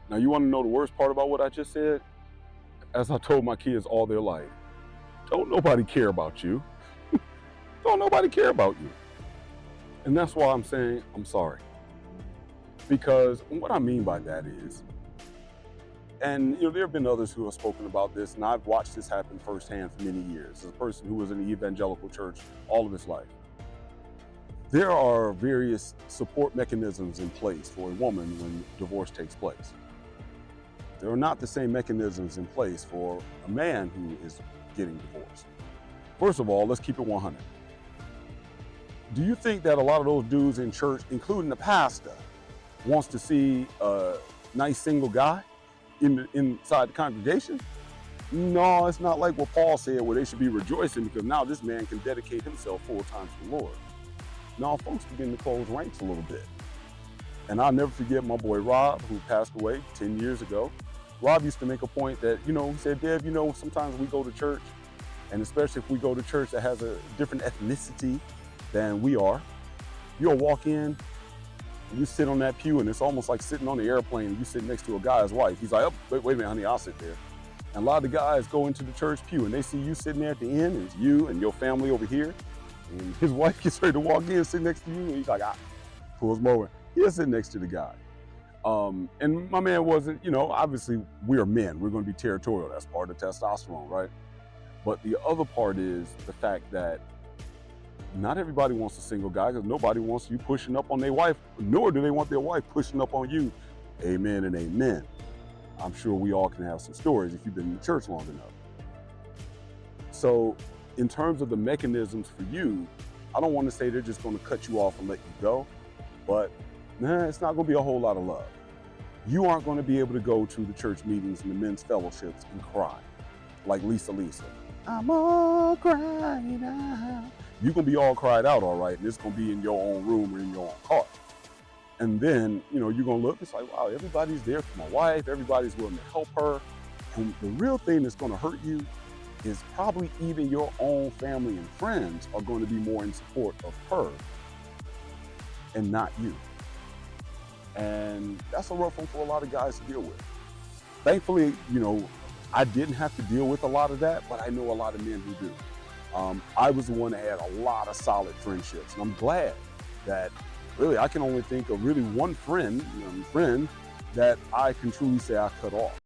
Now, you want to know the worst part about what I just said? As I told my kids all their life, don't nobody care about you. Don't nobody care about you. And that's why I'm saying I'm sorry. Because what I mean by that is, and there have been others who have spoken about this, and I've watched this happen firsthand for many years as a person who was in the evangelical church all of his life. There are various support mechanisms in place for a woman when divorce takes place. There are not the same mechanisms in place for a man who is getting divorced. First of all, let's keep it 100. Do you think that a lot of those dudes in church, including the pastor, wants to see a nice single guy inside the congregation? No, it's not like what Paul said, where they should be rejoicing because now this man can dedicate himself full time to the Lord. Now folks begin to close ranks a little bit. And I'll never forget my boy Rob, who passed away 10 years ago. Rob used to make a point that, he said, Dev, sometimes we go to church, and especially if we go to church that has a different ethnicity than we are, you'll walk in, and you sit on that pew, and it's almost like sitting on the airplane, and you sit next to a guy's wife. He's like, oh, wait a minute, honey, I'll sit there. And a lot of the guys go into the church pew, and they see you sitting there at the end, and it's you and your family over here, and his wife gets ready to walk in, sit next to you, and he's like, pulls him over. He'll sit next to the guy. And my man wasn't, obviously we're men. We're going to be territorial. That's part of testosterone, right? But the other part is the fact that not everybody wants a single guy because nobody wants you pushing up on their wife, nor do they want their wife pushing up on you. Amen and amen. I'm sure we all can have some stories if you've been in the church long enough. So in terms of the mechanisms for you, I don't want to say they're just going to cut you off and let you go, but it's not going to be a whole lot of love. You aren't going to be able to go to the church meetings and the men's fellowships and cry like Lisa. I'm all cried out. You're going to be all cried out, all right, and it's going to be in your own room or in your own car. And then, you're going to look, it's like, wow, everybody's there for my wife. Everybody's willing to help her. And the real thing that's going to hurt you is probably even your own family and friends are going to be more in support of her and not you. And that's a rough one for a lot of guys to deal with. Thankfully, I didn't have to deal with a lot of that, but I know a lot of men who do. I was the one that had a lot of solid friendships, and I'm glad that really I can only think of really one friend that I can truly say I cut off.